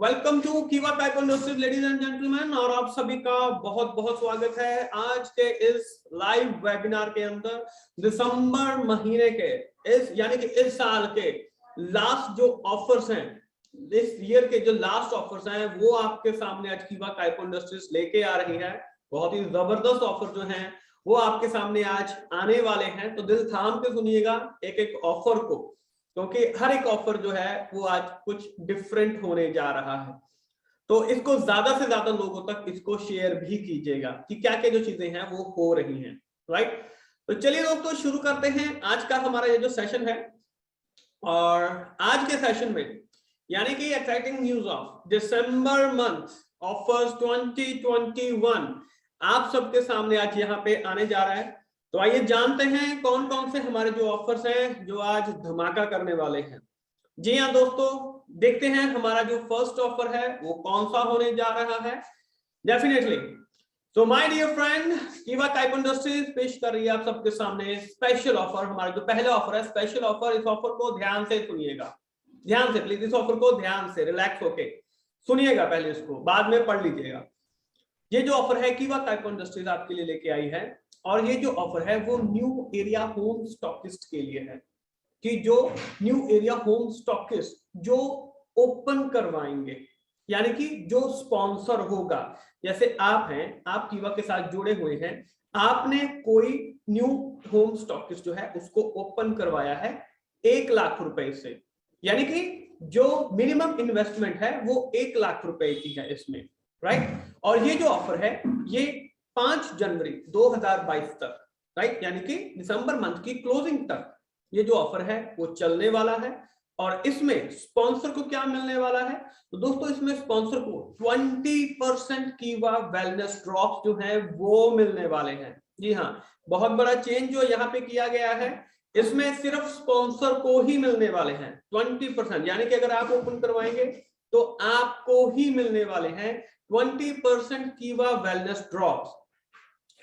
Welcome to कीवा type industries ladies and gentleman, और आप सभी का बहुत बहुत स्वागत है आज के इस लाइव वेबिनार के अंदर। दिसंबर महीने के इस साल के लास्ट जो ऑफर्स हैं, इस ईयर के जो लास्ट ऑफर्स हैं, वो आपके सामने आज कीवा टाइप इंडस्ट्रीज लेके आ रही है। बहुत ही जबरदस्त ऑफर जो हैं वो आपके सामने आज आने वाले हैं, तो दिल थाम के सुनिएगा एक एक ऑफर को, क्योंकि हर एक ऑफर जो है वो आज कुछ डिफरेंट होने जा रहा है। तो इसको ज्यादा से ज्यादा लोगों तक इसको शेयर भी कीजिएगा कि क्या क्या जो चीजें हैं वो हो रही हैं, राइट। तो चलिए दोस्तों शुरू करते हैं आज का हमारा ये जो सेशन है। और आज के सेशन में यानी कि exciting news of December month offers 2021 आप सबके सामने आज यहाँ पे आने जा रहा है। तो आइए जानते हैं कौन कौन से हमारे जो ऑफर्स हैं जो आज धमाका करने वाले हैं। जी हाँ दोस्तों, देखते हैं हमारा जो फर्स्ट ऑफर है वो कौन सा होने जा रहा है। डेफिनेटली तो माय डियर फ्रेंड, कीवा टाइप इंडस्ट्रीज पेश कर रही है आप सबके सामने स्पेशल ऑफर। हमारा जो पहला ऑफर है स्पेशल ऑफर, इस ऑफर को ध्यान से सुनिएगा, ध्यान से प्लीज, इस ऑफर को ध्यान से रिलैक्स होके सुनिएगा, पहले इसको बाद में पढ़ लीजिएगा। ये जो ऑफर है कीवा टाइप इंडस्ट्रीज आपके लिए लेके आई है, और ये जो ऑफर है वो न्यू एरिया होम स्टॉकिस्ट के लिए है कि जो न्यू एरिया होम स्टॉकिस्ट जो ओपन करवाएंगे, यानी कि जो स्पॉन्सर होगा, जैसे आप हैं, आप कीवा के साथ जुड़े हुए हैं, आपने कोई न्यू होम स्टॉकिस्ट जो है उसको ओपन करवाया है 1 लाख रुपए से, यानी कि जो मिनिमम इन्वेस्टमेंट है वो 1 लाख रुपए की है इसमें, राइट। और ये जो ऑफर है ये 5 जनवरी 2022 तक, राइट, यानी कि दिसंबर मंथ की क्लोजिंग तक ये जो ऑफर है वो चलने वाला है। और इसमें स्पॉन्सर को क्या मिलने वाला है, तो दोस्तों इसमें स्पॉन्सर को 20% कीवा वेलनेस ड्रॉप्स जो है वो मिलने वाले हैं। जी हाँ, बहुत बड़ा चेंज जो यहाँ पे किया गया है, इसमें सिर्फ स्पॉन्सर को ही मिलने वाले हैं 20%, यानी कि अगर आप ओपन करवाएंगे तो आपको ही मिलने वाले हैं 20% कीवा वेलनेस ड्रॉप्स।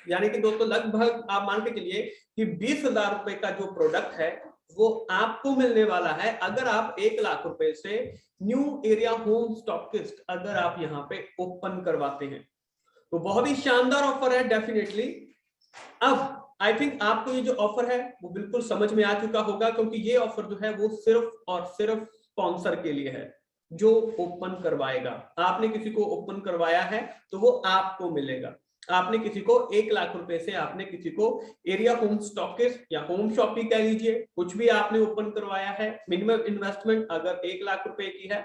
यानी कि दोस्तों लगभग आप मान के चलिए कि 20,000 रुपए का जो प्रोडक्ट है वो आपको मिलने वाला है अगर आप 1 लाख रुपए से न्यू एरिया होम स्टॉकिस्ट अगर आप यहाँ पे ओपन करवाते हैं। तो बहुत ही शानदार ऑफर है डेफिनेटली। अब आई थिंक आपको ये जो ऑफर है वो बिल्कुल समझ में आ चुका होगा, क्योंकि ये ऑफर जो है वो सिर्फ और सिर्फ स्पॉन्सर के लिए है जो ओपन करवाएगा। आपने किसी को ओपन करवाया है तो वो आपको मिलेगा। आपने किसी को 1 लाख रुपए से, आपने किसी को एरिया होम स्टॉकिस्ट या होम शॉप ही कह लीजिए, कुछ भी आपने ओपन करवाया है, मिनिमम इन्वेस्टमेंट अगर 1 लाख रुपए की है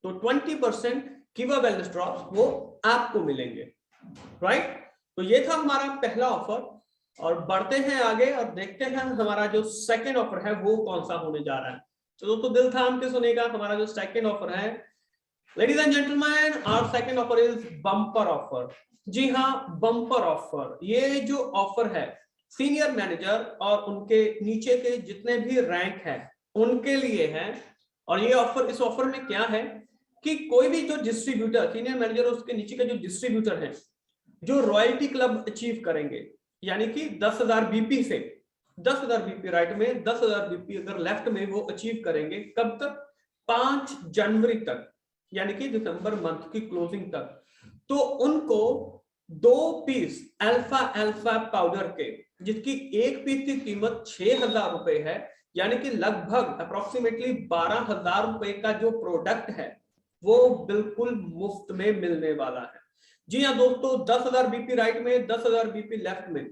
तो 20% कीवा वेलनेस ड्रॉप्स वो आपको मिलेंगे, राइट। तो ये था हमारा पहला ऑफर, और बढ़ते हैं आगे और देखते हैं हमारा जो सेकेंड ऑफर है वो कौन सा होने जा रहा है। तो दोस्तों दिल थाम के सुनेगा, हमारा जो सेकेंड ऑफर है ladies and gentleman, our second offer is bumper offer. जी हाँ, बम्पर ऑफर। ये जो ऑफर है सीनियर मैनेजर और उनके नीचे के जितने भी रैंक हैं उनके लिए है। और ये ऑफर, इस ऑफर में क्या है कि कोई भी जो डिस्ट्रीब्यूटर, सीनियर मैनेजर और उसके नीचे के जो डिस्ट्रीब्यूटर हैं जो रॉयल्टी क्लब अचीव करेंगे, यानी कि 10,000 बीपी से 10,000 बीपी राइट में 10,000 बीपी अगर लेफ्ट में वो अचीव करेंगे, कब तक, 5 जनवरी तक, यानी कि दिसंबर मंथ की क्लोजिंग तक, तो उनको 2 पीस अल्फा अल्फा पाउडर के, जिसकी एक पीस की कीमत 6,000 रुपए है, यानी कि लगभग अप्रोक्सीमेटली 12,000 रुपए का जो प्रोडक्ट है वो बिल्कुल मुफ्त में मिलने वाला है। जी हाँ दोस्तों, 10,000 बीपी राइट में 10,000 बीपी लेफ्ट में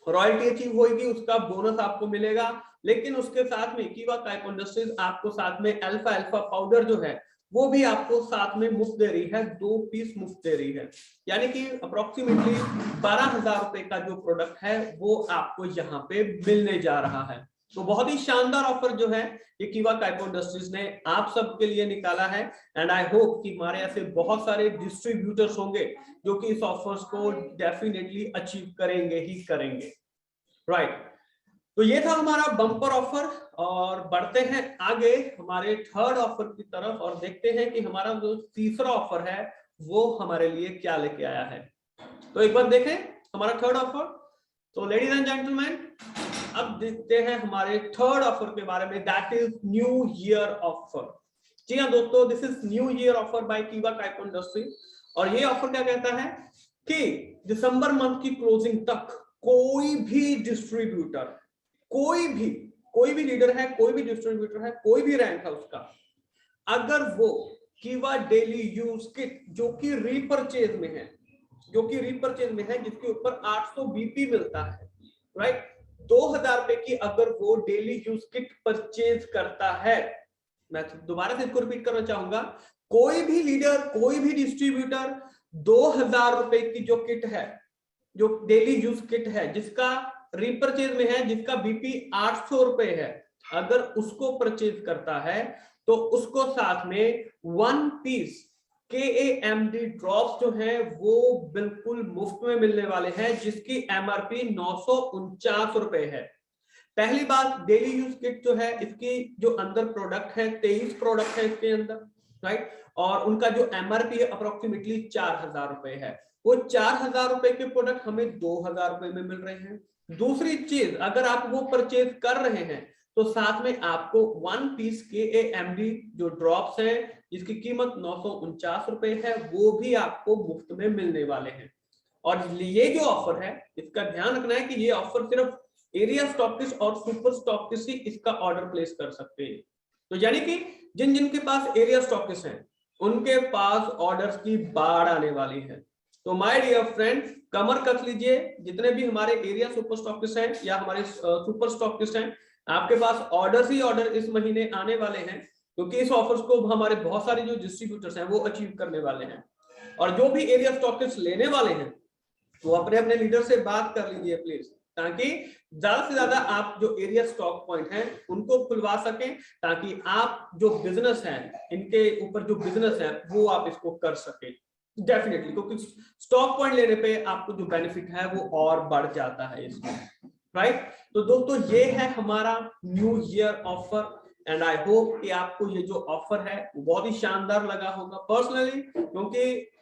रॉयल्टी अचीव होगी, उसका बोनस आपको मिलेगा, लेकिन उसके साथ में कीवा टाइप इंडस्ट्रीज आपको साथ में अल्फा अल्फा पाउडर जो है वो भी आपको साथ में मुफ्त दे रही है, 2 पीस मुफ्त दे रही है, यानी कि अप्रोक्सीमेटली 12,000 रुपए का जो प्रोडक्ट है वो आपको यहाँ पे मिलने जा रहा है। तो बहुत ही शानदार ऑफर जो है ये कीवा टाइप इंडस्ट्रीज ने आप सबके लिए निकाला है, एंड आई होप कि हमारे ऐसे बहुत सारे डिस्ट्रीब्यूटर्स होंगे जो कि इस ऑफर्स को डेफिनेटली अचीव करेंगे ही करेंगे, राइट। तो ये था हमारा बम्पर ऑफर, और बढ़ते हैं आगे हमारे थर्ड ऑफर की तरफ और देखते हैं कि हमारा जो तीसरा ऑफर है वो हमारे लिए क्या लेके आया है। तो एक बार देखें हमारा थर्ड ऑफर। तो लेडीज एंड जेंटलमैन, अब देखते हैं हमारे थर्ड ऑफर के बारे में, that is new year offer. जी हाँ दोस्तों, this is new year offer by कीवा काइको इंडस्ट्री। और ये ऑफर क्या कहता है कि दिसंबर मंथ की क्लोजिंग तक कोई भी डिस्ट्रीब्यूटर, कोई भी लीडर है, कोई भी डिस्ट्रीब्यूटर है, कोई भी रैंक है उसका, अगर वो कीवा डेली यूज किट जो कि रीपरचेज में है, जिसके ऊपर 800 बीपी मिलता है, राइट, 2000 रुपए की अगर वो डेली यूज किट परचेज करता है, मैं दोबारा से इसको रिपीट करना चाहूंगा, कोई भी लीडर, कोई भी डिस्ट्रीब्यूटर 2000 रुपए की जो किट है, जो डेली यूज किट है, जिसका रीपरचेज में है, जिसका बीपी 800 रुपए है, अगर उसको परचेज करता है तो उसको साथ में 1 पीस KAMD ड्रॉप्स जो है वो बिल्कुल मुफ्त में मिलने वाले हैं, जिसकी MRP 949 रुपए है। पहली बात, डेली यूज किट जो है, इसकी जो अंदर प्रोडक्ट है 23 प्रोडक्ट है इसके अंदर, राइट, और उनका जो MRP है अप्रोक्सीमेटली 4000 रुपए है। वो 4000 रुपए के प्रोडक्ट हमें 2000 रुपए में मिल रहे हैं। दूसरी चीज, अगर आप वो परचेज कर रहे हैं तो साथ में आपको 1 पीस KAMD जो ड्रॉप्स है, जिसकी कीमत 949 रुपए है, वो भी आपको मुफ्त में मिलने वाले हैं। और ये जो ऑफर है, इसका ध्यान रखना है कि ये ऑफर सिर्फ एरिया स्टॉकिस्ट और सुपर स्टॉकिस्ट ही इसका ऑर्डर प्लेस कर सकते हैं। तो यानी कि जिनके पास एरिया स्टॉकिस्ट हैं, उनके पास ऑर्डर्स की बाढ़ आने वाली है। तो माय डियर फ्रेंड्स, कमर कस लीजिए, जितने भी हमारे एरिया सुपर स्टॉकिस्ट हैं या हमारे सुपर स्टॉकिस्ट हैं, आपके पास ऑर्डर्स ही ऑर्डर इस महीने आने वाले हैं, क्योंकि इस ऑफर्स को हमारे बहुत सारे जो डिस्ट्रीब्यूटर्स हैं वो अचीव करने वाले हैं। और जो भी एरिया स्टॉकिस्ट लेने वाले हैं वो अपने अपने लीडर से बात कर लीजिए प्लीज, ताकि ज्यादा से ज्यादा आप जो एरिया स्टॉक पॉइंट हैं उनको खुलवा सकें, ताकि आप जो बिजनेस है, इनके ऊपर जो बिजनेस है वो आप इसको कर सकें डेफिनेटली, क्योंकि स्टॉक पॉइंट लेने पे आपको जो बेनिफिट है वो और बढ़ जाता है इसमें, राइट। तो दोस्तों ये है हमारा new year offer, and I hope कि आपको ये जो ऑफर है वो बहुत ही शानदार लगा होगा पर्सनली, क्योंकि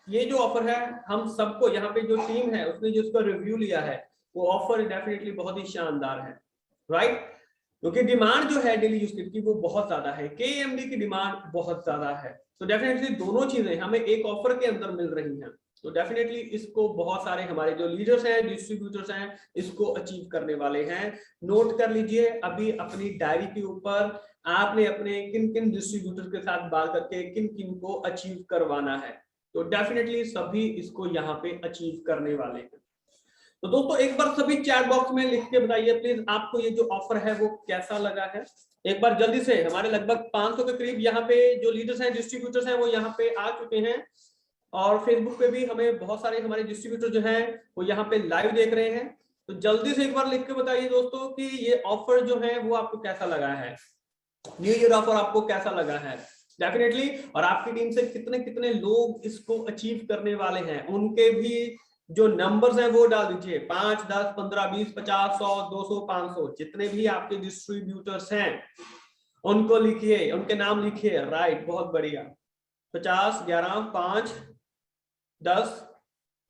ये जो ऑफर है हम सबको, यहाँ पे जो टीम है उसने जो इसका रिव्यू लिया है, वो ऑफर डेफिनेटली बहुत ही शानदार है, राइट, क्योंकि डिमांड जो है डेली यूज किट की वो बहुत ज्यादा है, KAMD की डिमांड बहुत ज्यादा है। तो डेफिनेटली दोनों चीजें हमें एक ऑफर के अंदर मिल रही हैं, तो डेफिनेटली इसको बहुत सारे हमारे जो लीडर्स हैं, डिस्ट्रीब्यूटर्स हैं, इसको अचीव करने वाले हैं। नोट कर लीजिए अभी अपनी डायरी के ऊपर, आपने अपने किन किन डिस्ट्रीब्यूटर के साथ बात करके किन किन को अचीव करवाना है, तो डेफिनेटली सभी इसको यहाँ पे अचीव करने वाले हैं। तो दोस्तों एक बार सभी चैट बॉक्स में लिख के बताइए प्लीज, आपको ये जो ऑफर है वो कैसा लगा है। एक बार जल्दी से, हमारे लगभग 500 के करीब यहाँ पे जो लीडर्स हैं, डिस्ट्रीब्यूटर्स हैं, वो यहाँ पे आ चुके हैं, और फेसबुक पे भी हमें बहुत सारे हमारे डिस्ट्रीब्यूटर जो हैं वो यहाँ पे लाइव देख रहे हैं। तो जल्दी से एक बार लिख के बताइए दोस्तों कि ये ऑफर जो है वो आपको कैसा लगा है, न्यू ईयर ऑफर आपको कैसा लगा है डेफिनेटली, और आपकी टीम से कितने कितने लोग इसको अचीव करने वाले हैं, उनके भी जो नंबर्स हैं वो डाल दीजिए, 5, 10, 15, 20, 50, 100, 200, 500, जितने भी आपके डिस्ट्रीब्यूटर्स हैं उनको लिखिए, उनके नाम लिखिए, राइट, बहुत बढ़िया। 50, 11, 5, 10,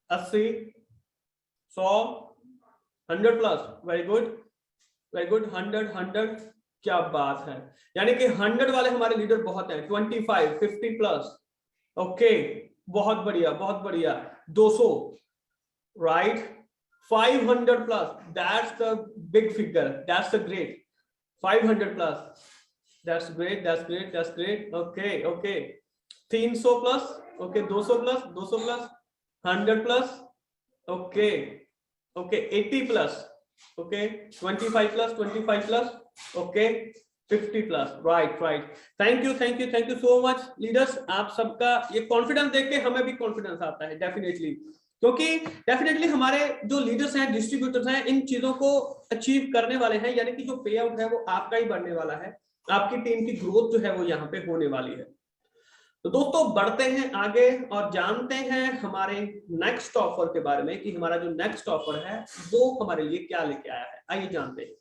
80, 100, 100 plus, very good very good, 100, क्या बात है, यानी कि 100 वाले हमारे लीडर बहुत हैं। 25, 50 प्लस, ओके, बहुत बढ़िया बहुत बढ़िया। 200, right, 500 plus, that's the big figure, that's the great, 500 plus, that's great that's great that's great, okay okay. 300 plus, okay, 200 plus, 200 plus, 100 plus, okay okay, 80 plus, okay, 25 plus, 25 plus, okay, 50 plus, right right. Thank you so much leaders, आप सबका ये confidence देख के हमें भी confidence आता है definitely, क्योंकि डेफिनेटली हमारे जो लीडर्स हैं, डिस्ट्रीब्यूटर्स हैं, इन चीजों को अचीव करने वाले हैं, यानी कि जो पे आउट है वो आपका ही बढ़ने वाला है, आपकी टीम की ग्रोथ जो है वो यहाँ पे होने वाली है। तो दोस्तों बढ़ते हैं आगे और जानते हैं हमारे नेक्स्ट ऑफर के बारे में, कि हमारा जो नेक्स्ट ऑफर है वो हमारे लिए क्या लेके आया है, आइए जानते हैं।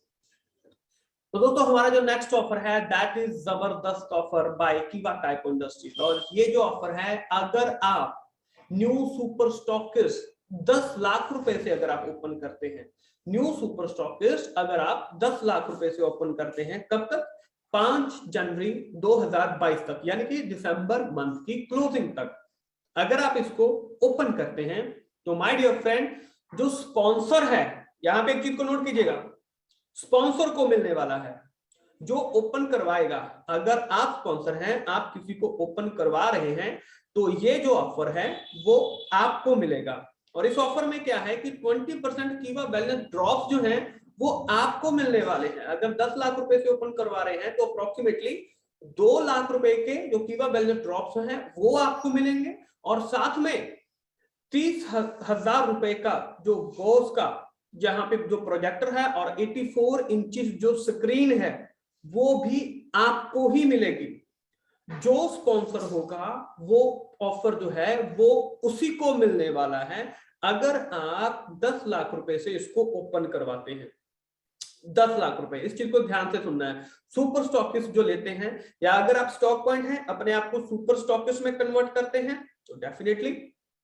तो दोस्तों हमारा जो नेक्स्ट ऑफर है दैट इज जबरदस्त ऑफर बाय कीवा काइको इंडस्ट्रीज, और ये जो ऑफर है, अगर आप न्यू सुपर स्टॉकिस्ट 10 लाख रुपए से अगर आप ओपन करते हैं, न्यू सुपर स्टॉकिस्ट अगर आप 10 लाख रुपए से ओपन करते हैं, कब तक? 5 जनवरी 2022 तक, यानी कि दिसंबर मंथ की क्लोजिंग तक अगर आप इसको ओपन करते हैं, तो माय डियर फ्रेंड, जो स्पॉन्सर है, यहां पे एक चीज को नोट कीजिएगा, स्पॉन्सर को मिलने वाला है, जो ओपन करवाएगा। अगर आप स्पॉन्सर हैं, आप किसी को ओपन करवा रहे हैं, तो ये जो ऑफर है वो आपको मिलेगा। और इस ऑफर में क्या है कि 20% कीवा बैलेंस ड्रॉप जो है वो आपको मिलने वाले हैं। अगर 10 लाख रुपए से ओपन करवा रहे हैं, तो अप्रोक्सीमेटली 2 लाख रुपए के जो कीवा बैलेंस ड्रॉप्स हैं वो आपको मिलेंगे, और साथ में 30,000 रुपए का जो बोस का जहां पे जो प्रोजेक्टर है और 84 इंचेस जो स्क्रीन है वो भी आपको ही मिलेगी। जो स्पॉन्सर होगा वो ऑफर जो है वो उसी को मिलने वाला है, अगर आप 10 लाख रुपए से इसको ओपन करवाते हैं। 10 लाख रुपए, इस चीज को ध्यान से सुनना है। सुपर स्टॉकिस्ट जो लेते हैं, या अगर आप स्टॉक पॉइंट है अपने आप को सुपर स्टॉकिस्ट में कन्वर्ट करते हैं, तो डेफिनेटली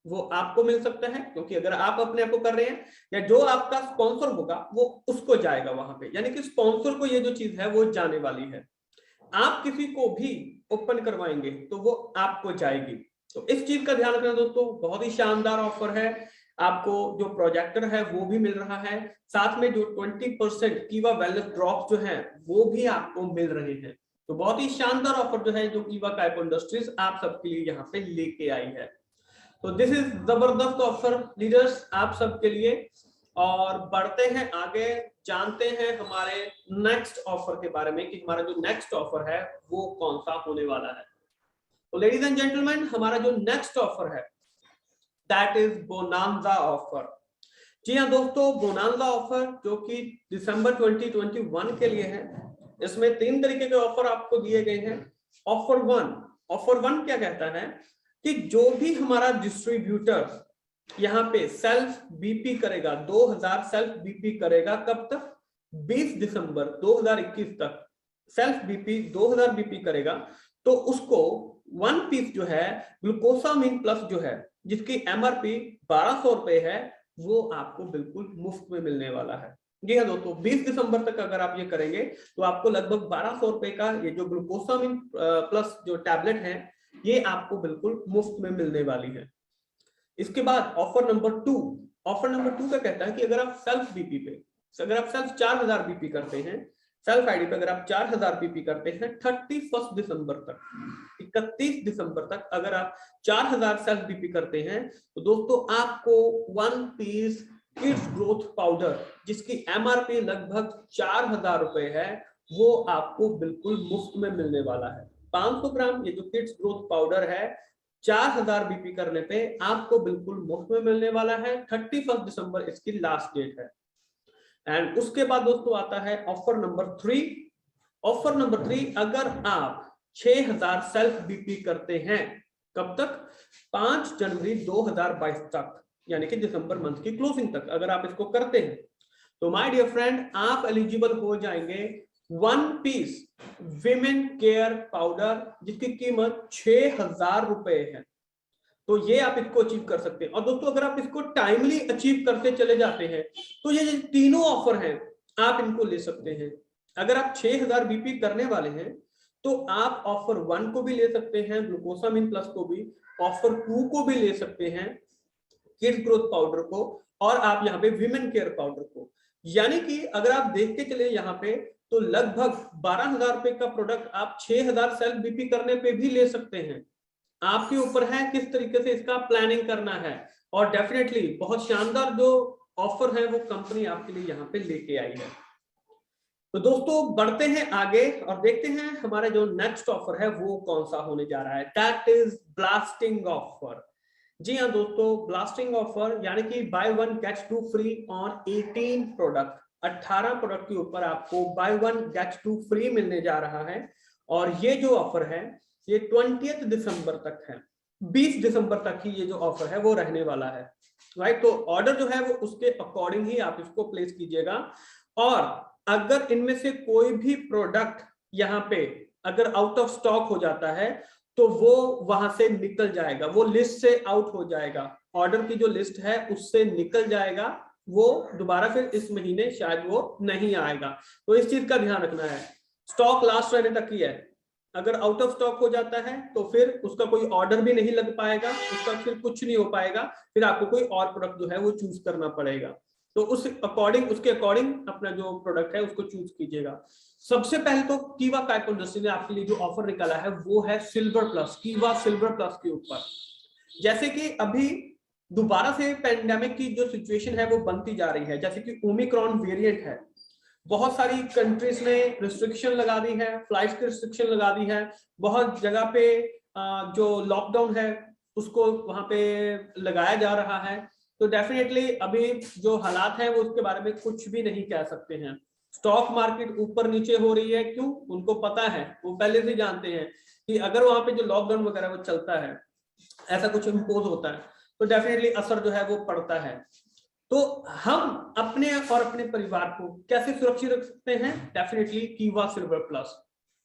वो आपको मिल सकता है, क्योंकि अगर आप अपने आप को कर रहे हैं, या जो आपका स्पॉन्सर होगा वो उसको जाएगा वहां पे, यानी कि स्पॉन्सर को ये जो चीज है वो जाने वाली है। आप किसी को भी ओपन करवाएंगे तो वो आपको जाएगी। तो इस चीज का ध्यान रखना दोस्तों, बहुत ही शानदार ऑफर है। आपको जो प्रोजेक्टर है वो भी मिल रहा है, साथ में जो 20% कीवा वैल्यू ड्रॉप जो है वो भी आपको मिल रहे हैं। तो बहुत ही शानदार ऑफर जो है जो कीवा काइपो इंडस्ट्रीज आप सबके लिए यहाँ पे लेके आई है। तो दिस इज जबरदस्त ऑफर लीडर्स आप सबके लिए। और बढ़ते हैं आगे, जानते हैं हमारे नेक्स्ट ऑफर के बारे में कि हमारा जो नेक्स्ट ऑफर है वो कौन सा होने वाला है। तो लेडीज एंड जेंटलमैन, हमारा जो नेक्स्ट ऑफर है दैट इज बोनांजा ऑफर। जी हाँ दोस्तों, बोनांजा ऑफर जो कि दिसंबर 2021 के लिए है। इसमें 3 तरीके के ऑफर आपको दिए गए हैं। ऑफर वन क्या कहता है कि जो भी हमारा डिस्ट्रीब्यूटर यहाँ पे सेल्फ बीपी करेगा, 2000 सेल्फ बीपी करेगा, कब तक? 20 दिसंबर 2021 तक सेल्फ बीपी 2000 बीपी करेगा, तो उसको 1 पीस जो है ग्लूकोसामिन प्लस जो है, जिसकी एमआरपी 1200 रुपए है, वो आपको बिल्कुल मुफ्त में मिलने वाला है। जी हाँ दोस्तों, 20 दिसंबर तक अगर आप ये करेंगे तो आपको लगभग 1200 रुपए का ये जो ग्लूकोसामिन प्लस जो टैबलेट है ये आपको बिल्कुल मुफ्त में मिलने वाली है। इसके बाद ऑफर नंबर 2 का कहता है कि अगर आप सेल्फ बीपी पे, अगर आप सेल्फ 4000 बीपी करते हैं, सेल्फ आईडी पे अगर आप 4000 बीपी करते हैं 31 दिसंबर तक, 31 दिसंबर तक अगर आप 4000 सेल्फ बीपी करते हैं, तो दोस्तों आपको 1 पीस किड्स ग्रोथ पाउडर जिसकी एमआरपी लगभग 4000 रुपए है, वो आपको बिल्कुल मुफ्त में मिलने वाला है। 500 ग्राम ये जो किड्स ग्रोथ पाउडर है 4000 बीपी करने पे आपको बिल्कुल मुफ्त में मिलने वाला है। 31 दिसंबर इसकी लास्ट डेट है। एंड उसके बाद दोस्तों आता है ऑफर नंबर 3। ऑफर नंबर 3, अगर आप 6000 सेल्फ बीपी करते हैं, कब तक? 5 जनवरी 2022 तक, यानी कि दिसंबर मंथ की क्लोजिंग तक अगर आप इसको करते हैं, तो माय डियर फ्रेंड आप एलिजिबल हो जाएंगे 1 पीस विमेन केयर पाउडर जिसकी कीमत 6000 रुपए है। तो ये आप इसको अचीव कर सकते हैं। और दोस्तों अगर आप इसको टाइमली अचीव करते चले जाते हैं, तो ये तीनों ऑफर हैं आप इनको ले सकते हैं। अगर आप 6000 बीपी करने वाले हैं तो आप ऑफर 1 को भी ले सकते हैं, ग्लूकोसामिन प्लस को भी, ऑफर 2 को भी ले सकते हैं, किड्स ग्रोथ पाउडर को, और आप यहाँ पे विमेन केयर पाउडर को। यानी कि अगर आप देख के चले यहाँ पे, तो लगभग 12000 रुपए का प्रोडक्ट आप 6000 सेल्फ बीपी करने पे भी ले सकते हैं। आपके ऊपर है किस तरीके से इसका प्लानिंग करना है। और डेफिनेटली बहुत शानदार जो ऑफर है वो कंपनी आपके लिए यहाँ पे लेके आई है। तो दोस्तों बढ़ते हैं आगे और देखते हैं हमारा जो नेक्स्ट ऑफर है वो कौन सा होने जा रहा है। That is blasting offer. जी हाँ दोस्तों, ब्लास्टिंग ऑफर यानी कि buy 1 gets 2 free on 18 product. 18 product के ऊपर आपको बाय 1 गेट्स 2 फ्री मिलने जा रहा है। और ये जो ऑफर है ये 20 दिसंबर तक है, 20 दिसंबर तक ही ये जो ऑफर है वो रहने वाला है। राइट, तो ऑर्डर जो है वो उसके अकॉर्डिंग ही आप इसको प्लेस कीजिएगा। और अगर इनमें से कोई भी प्रोडक्ट यहाँ पे अगर आउट ऑफ स्टॉक हो जाता है तो वो वहां से निकल जाएगा, वो लिस्ट से आउट हो जाएगा, ऑर्डर की जो लिस्ट है उससे निकल जाएगा, वो दोबारा फिर इस महीने शायद वो नहीं आएगा। तो इस चीज का ध्यान रखना है। स्टॉक लास्ट रहने तक ही है, अगर आउट ऑफ स्टॉक हो जाता है तो फिर उसका कोई ऑर्डर भी नहीं लग पाएगा, उसका फिर कुछ नहीं हो पाएगा, फिर आपको कोई और प्रोडक्ट जो है वो चूज करना पड़ेगा। तो उसके अकॉर्डिंग अपना जो प्रोडक्ट है उसको चूज कीजिएगा। सबसे पहले तो कीवा काइपो इंडस्ट्री ने आपके लिए जो ऑफर निकाला है वो है सिल्वर प्लस, कीवा सिल्वर प्लस के ऊपर। जैसे कि अभी दोबारा से पेंडेमिक की जो सिचुएशन है वो बनती जा रही है, जैसे कि ओमिक्रॉन वेरिएंट है, बहुत सारी कंट्रीज ने रिस्ट्रिक्शन लगा दी है, फ्लाइट्स की रिस्ट्रिक्शन लगा दी है, बहुत जगह पे जो लॉकडाउन है उसको वहां पे लगाया जा रहा है। तो डेफिनेटली अभी जो हालात हैं वो उसके बारे में कुछ भी नहीं कह सकते हैं। स्टॉक मार्केट ऊपर नीचे हो रही है, क्यों? उनको पता है, वो पहले से जानते हैं कि अगर वहां पे जो लॉकडाउन वगैरह वो चलता है, ऐसा कुछ इम्पोज होता है, तो डेफिनेटली असर जो है वो पड़ता है। तो हम अपने और अपने परिवार को कैसे सुरक्षित रख सकते हैं? डेफिनेटली कीवा सिल्वर प्लस,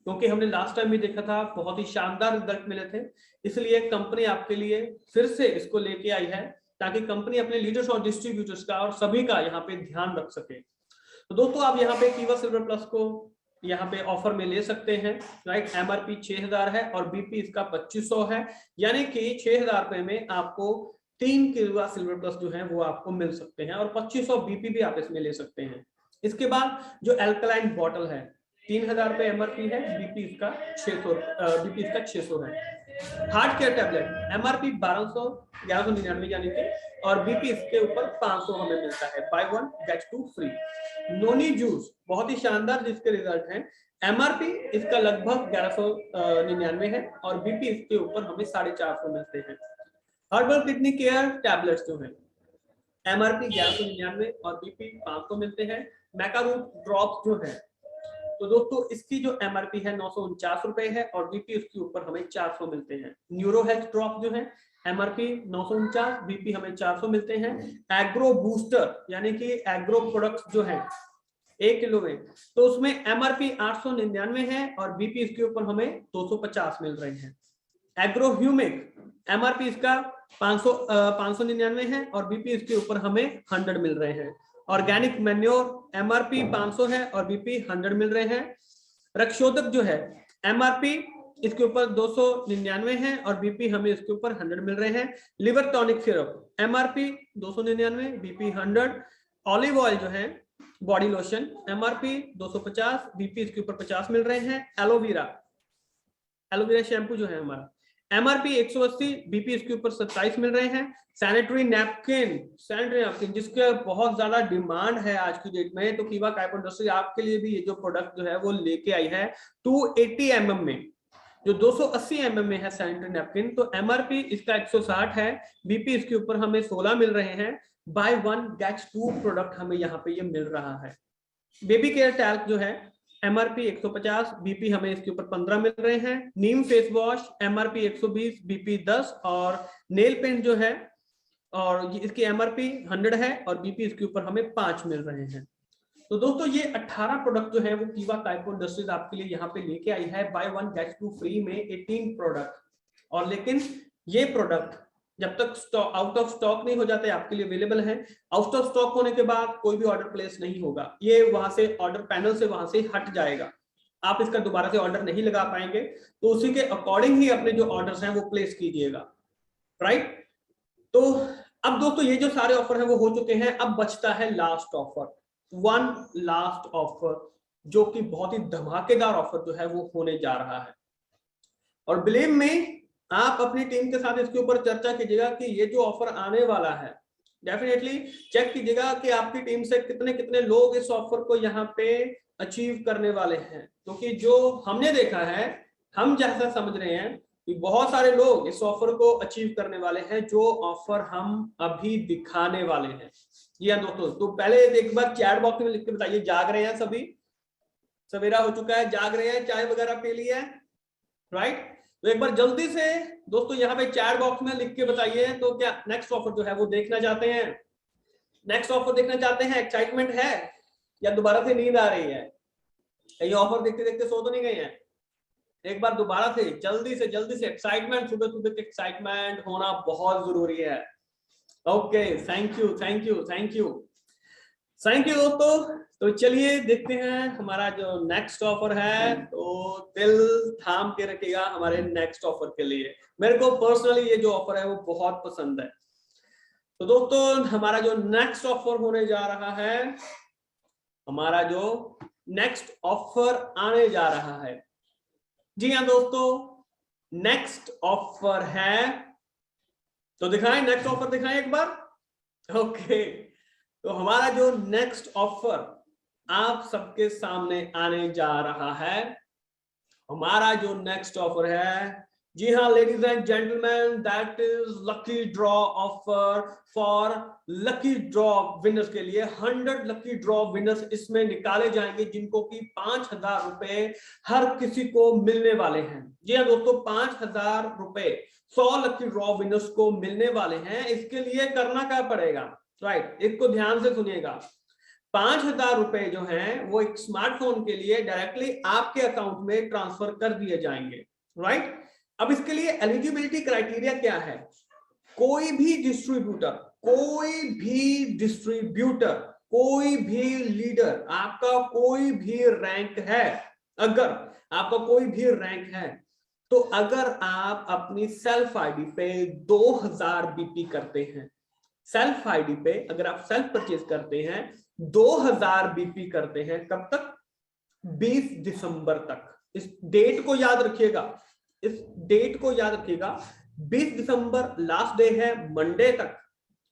क्योंकि हमने लास्ट टाइम भी देखा था बहुत ही शानदार रिजल्ट मिले थे, इसलिए कंपनी आपके लिए फिर से इसको लेके आई है ताकि कंपनी अपने लीडर्स और डिस्ट्रीब्यूटर्स का और सभी का यहाँ पे ध्यान रख सके। तो दोस्तों आप यहाँ पे कीवा सिल्वर प्लस को यहाँ पे ऑफर में ले सकते हैं, राइट। एमआरपी 6000 है और बीपी इसका 2500 है, यानी कि 6000 रुपए में आपको 3 कीवा सिल्वर प्लस जो है वो आपको मिल सकते हैं और 2500 बीपी भी आप इसमें ले सकते हैं। इसके बाद जो एल्कलाइन बॉटल है 3000 रुपए एमआरपी है, बीपी इसका 600 है। हार्ट केयर टैबलेट एमआरपी 1199 यानी कि, और बीपी इसके ऊपर 500 हमें मिलता है, buy 1 get 2 free. Noni juice बहुत ही शानदार जिसके रिजल्ट हैं, एमआरपी इसका लगभग 1199 है और बीपी इसके ऊपर हमें 450 मिलते हैं। हर्बल किडनी केयर टैबलेट्स जो है एमआरपी 1199 और बीपी 500 मिलते हैं। मैकारूट ड्रॉप्स जो है, तो दोस्तों इसकी जो एमआरपी है 949 रुपए है और बीपी उसके ऊपर हमें 400 मिलते हैं। न्यूरो हेल्थ ड्रॉप जो है एमआरपी 949, बीपी हमें 400 मिलते हैं। एग्रो बूस्टर यानी कि एग्रो प्रोडक्ट्स जो है 1 किलो में, तो उसमें एमआरपी 899 है और बीपी इसके ऊपर हमें 250 मिल रहे हैं। एग्रो ह्यूमिक एमआरपी इसका 599 है और बीपी इसके ऊपर हमें 100 मिल रहे हैं। ऑर्गेनिक मैन्योर एमआरपी 500 है और बीपी 100 मिल रहे हैं। रक्षोदक जो है एमआरपी इसके ऊपर 299 है और बीपी हमें इसके ऊपर 100 मिल रहे हैं। Liver tonic syrup MRP 299, BP 100। Olive oil जो है बॉडी लोशन एमआरपी 250, बीपी इसके ऊपर 50 मिल रहे हैं। एलोवेरा शैम्पू जो है हमारा एमआरपी 180, बीपी इसके ऊपर 27 मिल रहे हैं। सैनिटरी नैपकिन जिसके बहुत ज्यादा डिमांड है आज की डेट में, तो कीवा काइपो इंडस्ट्री आपके लिए भी ये जो प्रोडक्ट जो है वो लेके आई है 280 mm में, जो 280 mm में है सैनिटरी नैपकिन, तो एमआरपी इसका 160 है, बीपी इसके ऊपर हमें 16 मिल रहे हैं। बाय 1 गेट 2 प्रोडक्ट हमें यहाँ पे ये मिल रहा है। बेबी केयर टैल्क जो है एमआरपी 150, बीपी हमें इसके ऊपर 15 मिल रहे हैं। नीम फेस वॉश एमआरपी 120, बीपी 10। और नेल पेंट जो है और इसकी एमआरपी 100 है और बीपी इसके ऊपर हमें 5 मिल रहे हैं। तो दोस्तों ये 18 प्रोडक्ट जो है वो कीवा काइपो इंडस्ट्रीज आपके लिए यहाँ पे लेके आई है बाय 1 गेट 2 फ्री में 18 प्रोडक्ट। और लेकिन ये प्रोडक्ट जब तक आउट ऑफ स्टॉक नहीं हो जाते आपके लिए अवेलेबल है। आउट ऑफ स्टॉक होने के बाद कोई भी ऑर्डर प्लेस नहीं होगा, ये वहां से ऑर्डर पैनल से वहां से हट जाएगा, आप इसका दोबारा से ऑर्डर नहीं लगा पाएंगे। तो उसी के अकॉर्डिंग ही अपने जो ऑर्डर्स हैं वो प्लेस कीजिएगा, राइट। तो अब दोस्तों ये जो सारे ऑफर हैं वो हो चुके हैं, अब बचता है last offer, one last offer, जो कि बहुत ही धमाकेदार ऑफर जो है वो होने जा रहा है। और बिलीव में आप अपनी टीम के साथ इसके ऊपर चर्चा कीजिएगा कि ये जो ऑफर आने वाला है, डेफिनेटली चेक कीजिएगा कि आपकी टीम से कितने कितने लोग इस ऑफर को यहाँ पे अचीव करने वाले हैं, क्योंकि जो हमने देखा है, हम जैसा समझ रहे हैं कि बहुत सारे लोग इस ऑफर को अचीव करने वाले हैं, जो ऑफर हम अभी दिखाने वाले हैं। जी हाँ दोस्तों, तो पहले एक बार चैट बॉक्स में लिख के बताइए, जाग रहे हैं सभी? सवेरा हो चुका है, जाग रहे हैं, चाय वगैरह पी ली है, राइट। तो एक बार जल्दी से दोस्तों यहाँ पे चैट बॉक्स में लिख के बताइए, तो क्या नेक्स्ट ऑफर जो है वो देखना चाहते हैं? नेक्स्ट ऑफर देखना चाहते हैं? एक्साइटमेंट है या दोबारा से नींद आ रही है? कहीं ऑफर देखते देखते सो तो नहीं गए हैं? एक बार दोबारा से जल्दी से एक्साइटमेंट, सुबह सुबह के एक्साइटमेंट होना बहुत जरूरी है। Okay, thank you thank you thank you thank you दोस्तों। तो चलिए देखते हैं हमारा जो नेक्स्ट ऑफर है, तो दिल थाम के रखिएगा हमारे नेक्स्ट ऑफर के लिए। मेरे को पर्सनली ये जो ऑफर है वो बहुत पसंद है। तो दोस्तों हमारा जो नेक्स्ट ऑफर होने जा रहा है, हमारा जो नेक्स्ट ऑफर आने जा रहा है, जी हाँ दोस्तों, नेक्स्ट ऑफर है, तो दिखाएं नेक्स्ट ऑफर, दिखाएं एक बार। ओके, तो हमारा जो नेक्स्ट ऑफर आप सबके सामने आने जा रहा है, हमारा जो नेक्स्ट ऑफर है, जी हाँ ladies and gentleman, that is lucky draw offer for lucky draw winners के लिए। 100 लकी ड्रॉ विनर्स इसमें निकाले जाएंगे, जिनको कि 5,000 रुपए हर किसी को मिलने वाले हैं। जी हाँ दोस्तों, 5,000 रुपए 100 लकी ड्रॉ विनर्स को मिलने वाले हैं। इसके लिए करना क्या पड़ेगा, राइट, इसको ध्यान से सुनिएगा। 5,000 रुपए जो हैं वो एक स्मार्टफोन के लिए डायरेक्टली आपके अकाउंट में ट्रांसफर कर दिए जाएंगे, राइट। अब इसके लिए एलिजिबिलिटी क्राइटेरिया क्या है, कोई भी डिस्ट्रीब्यूटर, कोई भी लीडर, आपका कोई भी रैंक है, अगर आपका कोई भी रैंक है, तो अगर आप अपनी सेल्फ आईडी पे 2000 बीपी करते हैं, सेल्फ आईडी पे अगर आप सेल्फ परचेज करते हैं 2000 बीपी करते हैं, कब तक, 20 दिसंबर तक। इस डेट को याद रखिएगा, इस डेट को याद रखिएगा। 20 दिसंबर लास्ट डे है, मंडे तक,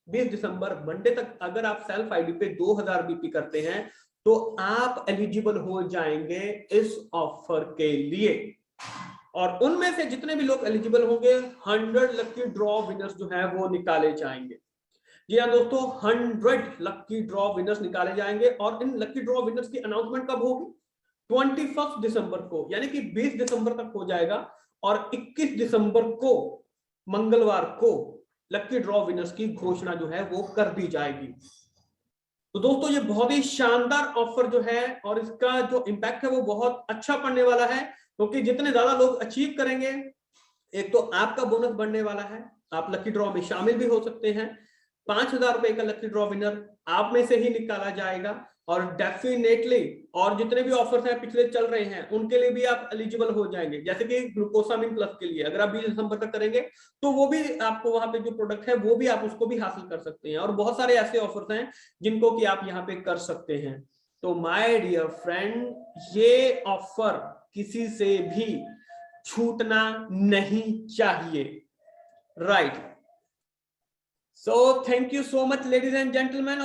20 दिसंबर मंडे तक अगर आप सेल्फ आईडी पे 2000 बीपी करते हैं तो आप एलिजिबल हो जाएंगे इस ऑफर के लिए। और उनमें से जितने भी लोग एलिजिबल होंगे 100 लकी ड्रॉ विनर्स जो है वो निकाले जाएंगे। जी हाँ दोस्तों, 100 लकी ड्रॉ विनर्स निकाले जाएंगे। और इन लकी ड्रॉ विनर्स की अनाउंसमेंट कब होगी, 21 दिसंबर को, यानी कि 20 दिसंबर तक हो जाएगा। और 21 दिसंबर को, मंगलवार को, लकी ड्रॉ विनर्स की घोषणा जो है वो कर दी जाएगी। तो दोस्तों ये बहुत ही शानदार ऑफर जो है और इसका जो इम्पैक्ट है वो बहुत अच्छा पड़ने वाला है, क्योंकि जितने ज्यादा लोग अचीव करेंगे, एक तो आपका बोनस बढ़ने वाला है, आप लकी ड्रॉ में शामिल भी हो सकते हैं। 5,000 रुपए का लकी ड्रॉ विनर आप में से ही निकाला जाएगा। और डेफिनेटली और जितने भी ऑफर्स हैं पिछले चल रहे हैं उनके लिए भी आप एलिजिबल हो जाएंगे। जैसे कि ग्लूकोसामिन प्लस के लिए अगर आप 20 दिसंबर तक करेंगे तो वो भी आपको वहां पे जो प्रोडक्ट है वो भी आप उसको भी हासिल कर सकते हैं। और बहुत सारे ऐसे ऑफर्स हैं जिनको कि आप यहाँ पे कर सकते हैं। तो माय डियर फ्रेंड, ये ऑफर किसी से भी छूटना नहीं चाहिए, right. So thank you so much ladies and gentleman.